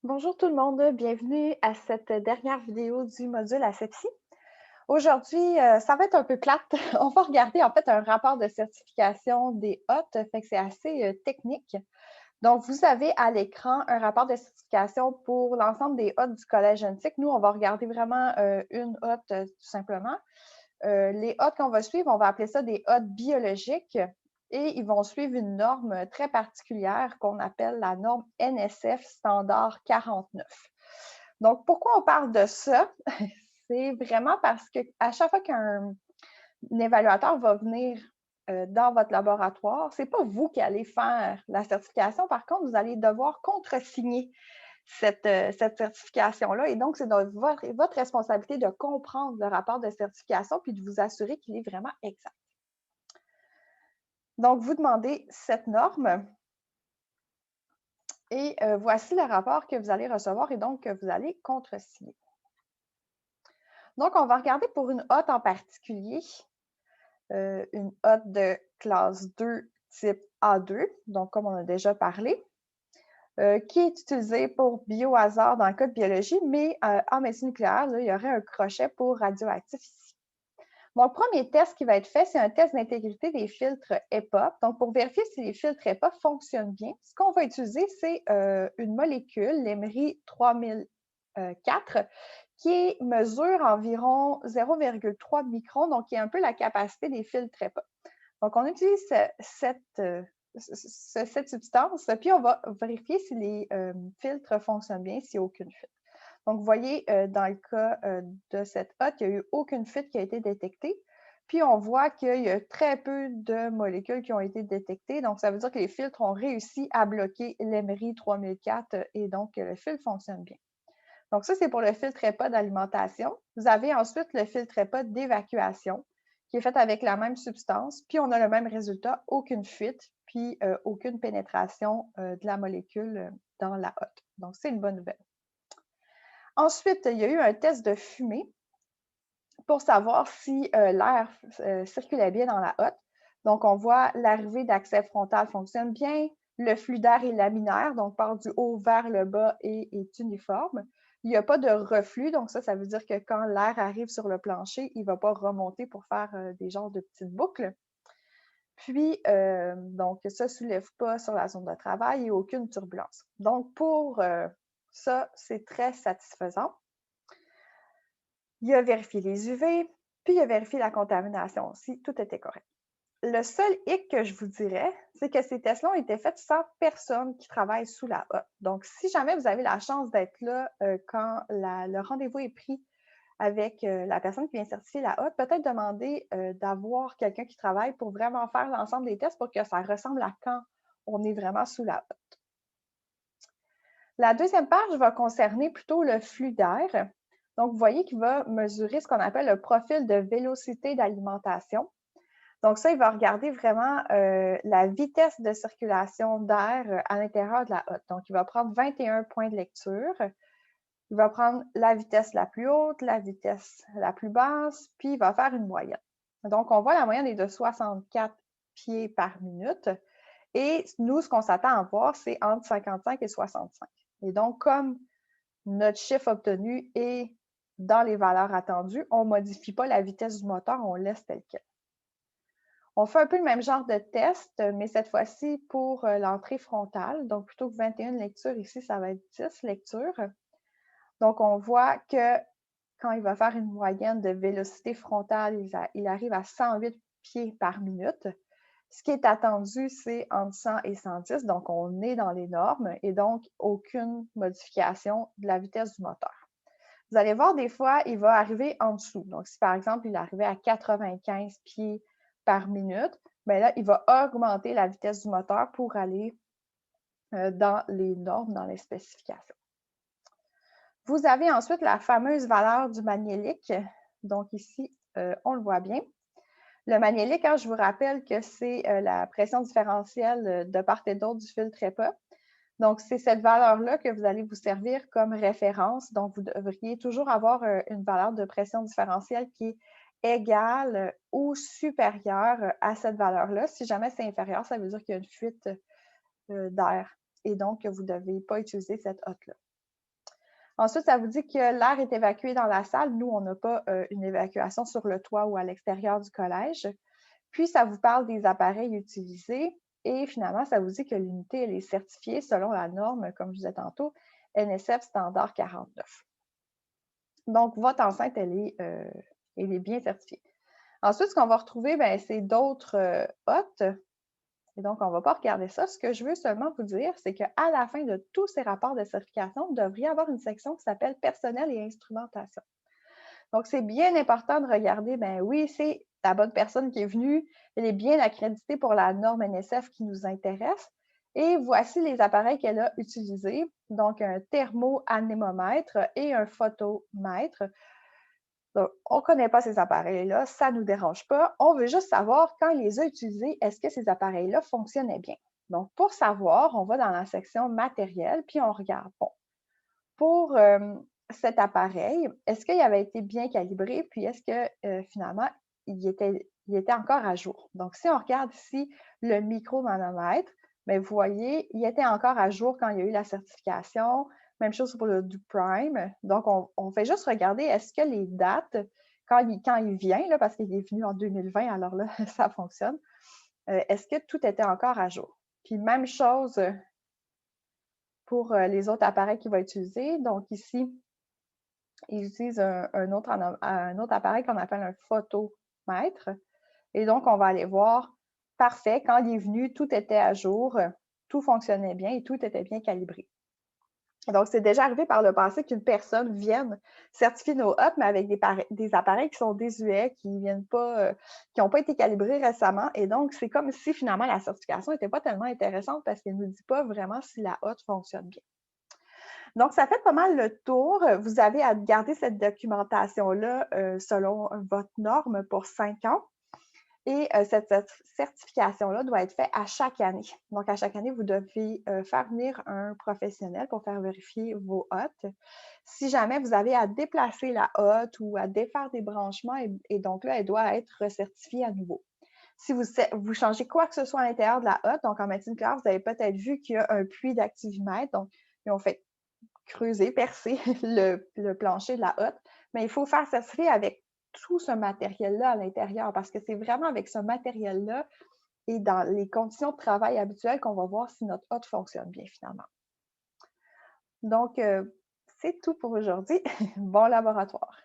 Bonjour tout le monde, bienvenue à cette dernière vidéo du module Asepsie. Aujourd'hui, ça va être un peu plate. On va regarder en fait un rapport de certification des hôtes, fait que c'est assez technique. Donc, vous avez à l'écran un rapport de certification pour l'ensemble des hôtes du Collège Antique. Nous, on va regarder vraiment une hôte tout simplement. Les hôtes qu'on va suivre, on va appeler ça des hôtes biologiques et ils vont suivre une norme très particulière qu'on appelle la norme NSF standard 49. Donc, pourquoi on parle de ça? C'est vraiment parce qu'à chaque fois qu'un évaluateur va venir dans votre laboratoire, ce n'est pas vous qui allez faire la certification. Par contre, vous allez devoir contresigner cette certification-là. Et donc, c'est votre responsabilité de comprendre le rapport de certification puis de vous assurer qu'il est vraiment exact. Donc, vous demandez cette norme et voici le rapport que vous allez recevoir et donc que vous allez contresigner. Donc, on va regarder pour une hôte en particulier, une hôte de classe 2 type A2, donc comme on a déjà parlé. Qui est utilisé pour biohazard dans le cas de biologie, mais en médecine nucléaire, là, il y aurait un crochet pour radioactif ici. Mon premier test qui va être fait, c'est un test d'intégrité des filtres EPA. Donc, pour vérifier si les filtres EPA fonctionnent bien, ce qu'on va utiliser, c'est une molécule, l'EMRI 3004, qui mesure environ 0,3 microns, donc qui est un peu la capacité des filtres EPA. Donc, on utilise cette substance, puis on va vérifier si les filtres fonctionnent bien, s'il n'y a aucune fuite. Donc, vous voyez, dans le cas de cette hôte, il n'y a eu aucune fuite qui a été détectée. Puis, on voit qu'il y a très peu de molécules qui ont été détectées. Donc, ça veut dire que les filtres ont réussi à bloquer l'EMRI 3004 et donc le filtre fonctionne bien. Donc, ça, c'est pour le filtre EPA d'alimentation. Vous avez ensuite le filtre EPA d'évacuation qui est fait avec la même substance, puis on a le même résultat, aucune fuite, puis aucune pénétration de la molécule dans la hotte. Donc, c'est une bonne nouvelle. Ensuite, il y a eu un test de fumée pour savoir si l'air circulait bien dans la hotte. Donc, on voit l'arrivée d'accès frontal fonctionne bien, le flux d'air est laminaire, donc part du haut vers le bas et est uniforme. Il n'y a pas de reflux, donc ça veut dire que quand l'air arrive sur le plancher, il ne va pas remonter pour faire des genres de petites boucles. Puis, donc, ça ne soulève pas sur la zone de travail et aucune turbulence. Donc, pour ça, c'est très satisfaisant. Il a vérifié les UV, puis il a vérifié la contamination aussi. Tout était correct. Le seul hic que je vous dirais, c'est que ces tests-là ont été faits sans personne qui travaille sous la hotte. Donc, si jamais vous avez la chance d'être là quand le rendez-vous est pris avec la personne qui vient certifier la hotte, peut-être demander d'avoir quelqu'un qui travaille pour vraiment faire l'ensemble des tests pour que ça ressemble à quand on est vraiment sous la hotte. La deuxième page va concerner plutôt le flux d'air. Donc, vous voyez qu'il va mesurer ce qu'on appelle le profil de vélocité d'alimentation. Donc, ça, il va regarder vraiment la vitesse de circulation d'air à l'intérieur de la hotte. Donc, il va prendre 21 points de lecture. Il va prendre la vitesse la plus haute, la vitesse la plus basse, puis il va faire une moyenne. Donc, on voit la moyenne est de 64 pieds par minute. Et nous, ce qu'on s'attend à voir, c'est entre 55 et 65. Et donc, comme notre chiffre obtenu est dans les valeurs attendues, on ne modifie pas la vitesse du moteur, on laisse tel quel. On fait un peu le même genre de test, mais cette fois-ci pour l'entrée frontale. Donc, plutôt que 21 lectures ici, ça va être 10 lectures. Donc, on voit que quand il va faire une moyenne de vélocité frontale, il arrive à 108 pieds par minute. Ce qui est attendu, c'est entre 100 et 110, donc on est dans les normes et donc aucune modification de la vitesse du moteur. Vous allez voir, des fois, il va arriver en dessous. Donc, si par exemple, il arrivait à 95 pieds par minute, bien là, il va augmenter la vitesse du moteur pour aller dans les normes, dans les spécifications. Vous avez ensuite la fameuse valeur du magnélique. Donc ici, on le voit bien. Le magnélique, je vous rappelle que c'est la pression différentielle de part et d'autre du filtre EPA. Donc, c'est cette valeur-là que vous allez vous servir comme référence. Donc, vous devriez toujours avoir une valeur de pression différentielle qui est égale ou supérieure à cette valeur-là. Si jamais c'est inférieur, ça veut dire qu'il y a une fuite d'air et donc que vous ne devez pas utiliser cette hotte-là. Ensuite, ça vous dit que l'air est évacué dans la salle. Nous, on n'a pas une évacuation sur le toit ou à l'extérieur du collège. Puis, ça vous parle des appareils utilisés. Et finalement, ça vous dit que l'unité, elle est certifiée selon la norme, comme je disais tantôt, NSF Standard 49. Donc, votre enceinte, elle est bien certifiée. Ensuite, ce qu'on va retrouver, c'est d'autres hôtes. Et donc, on ne va pas regarder ça. Ce que je veux seulement vous dire, c'est qu'à la fin de tous ces rapports de certification, vous devriez avoir une section qui s'appelle personnel et instrumentation. Donc, c'est bien important de regarder, oui, c'est la bonne personne qui est venue, elle est bien accréditée pour la norme NSF qui nous intéresse. Et voici les appareils qu'elle a utilisés. Donc, un thermo-anémomètre et un photomètre. Donc, on ne connaît pas ces appareils-là, ça ne nous dérange pas. On veut juste savoir, quand il les a utilisés, est-ce que ces appareils-là fonctionnaient bien? Donc, pour savoir, on va dans la section matériel, puis on regarde. Bon, pour cet appareil, est-ce qu'il avait été bien calibré, puis est-ce que finalement, il était encore à jour? Donc, si on regarde ici le micromanomètre, vous voyez, il était encore à jour quand il y a eu la certification. Même chose pour le du Prime. Donc, on fait juste regarder, est-ce que les dates, quand il vient, là, parce qu'il est venu en 2020, alors là, ça fonctionne, est-ce que tout était encore à jour? Puis, même chose pour les autres appareils qu'il va utiliser. Donc, ici, il utilise un autre appareil qu'on appelle un photomètre. Et donc, on va aller voir, parfait, quand il est venu, tout était à jour, tout fonctionnait bien et tout était bien calibré. Donc, c'est déjà arrivé par le passé qu'une personne vienne certifier nos hôtes, mais avec des appareils qui sont désuets, qui n'ont pas été calibrés récemment. Et donc, c'est comme si finalement la certification n'était pas tellement intéressante parce qu'elle ne nous dit pas vraiment si la hotte fonctionne bien. Donc, ça fait pas mal le tour. Vous avez à garder cette documentation-là selon votre norme pour 5 ans. Et cette certification-là doit être faite à chaque année. Donc, à chaque année, vous devez faire venir un professionnel pour faire vérifier vos hottes. Si jamais vous avez à déplacer la hotte ou à défaire des branchements, et donc là, elle doit être recertifiée à nouveau. Si vous changez quoi que ce soit à l'intérieur de la hotte, donc en médecine nucléaire, vous avez peut-être vu qu'il y a un puits d'activimètre. Donc, ils ont fait creuser, percer le plancher de la hotte. Mais il faut faire certifier avec tout ce matériel-là à l'intérieur parce que c'est vraiment avec ce matériel-là et dans les conditions de travail habituelles qu'on va voir si notre hotte fonctionne bien finalement. Donc, c'est tout pour aujourd'hui. Bon laboratoire.